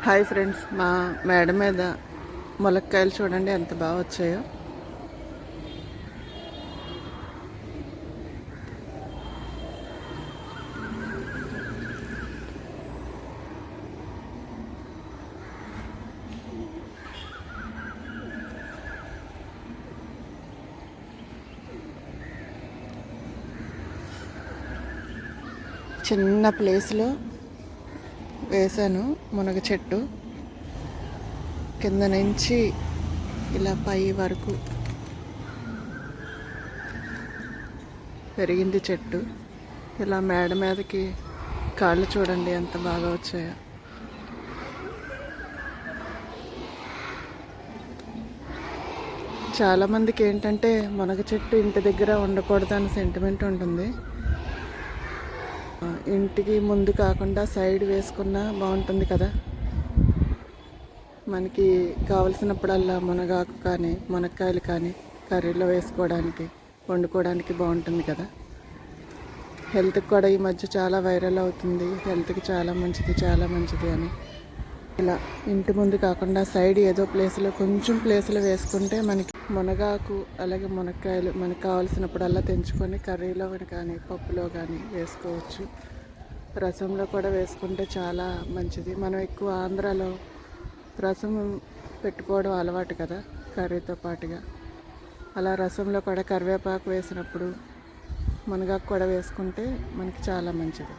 Hi friends, మా మేడ మీద ములక్కాయలు చూడండి ఎంత బాగా వచ్చాయో. చిన్న ప్లేస్లో వేసాను మునగ చెట్టు. కింద నుంచి ఇలా పై వరకు పెరిగింది చెట్టు. ఇలా మేడ మీదకి కాళ్ళు చూడండి ఎంత బాగా వచ్చాయో. చాలామందికి ఏంటంటే మునగ చెట్టు ఇంటి దగ్గర ఉండకూడదని సెంటిమెంట్ ఉంటుంది. ఇంటికి ముందు కాకుండా సైడ్ వేసుకున్నా బాగుంటుంది కదా. మనకి కావలసినప్పుడల్లా మునగాకు కానీ మునక్కాయలు కానీ కర్రీలో వేసుకోవడానికి వండుకోవడానికి బాగుంటుంది కదా. హెల్త్కి కూడా ఈ మధ్య చాలా వైరల్ అవుతుంది, హెల్త్కి చాలా మంచిది అని. ఇలా ఇంటి ముందు కాకుండా సైడ్ ఏదో ప్లేస్లో కొంచెం ప్లేస్లో వేసుకుంటే మనకి మునగాకు అలాగే మునక్కాయలు మనకు కావాల్సినప్పుడల్లా తెంచుకొని కర్రీలో కానీ పప్పులో కానీ వేసుకోవచ్చు. రసంలో కూడా వేసుకుంటే చాలా మంచిది. మనం ఎక్కువ ఆంధ్రాలో రసం పెట్టుకోవడం అలవాటు కదా కర్రీతో పాటుగా. అలా రసంలో కూడా కరివేపాకు వేసినప్పుడు మునగాకు కూడా వేసుకుంటే మనకి చాలా మంచిది.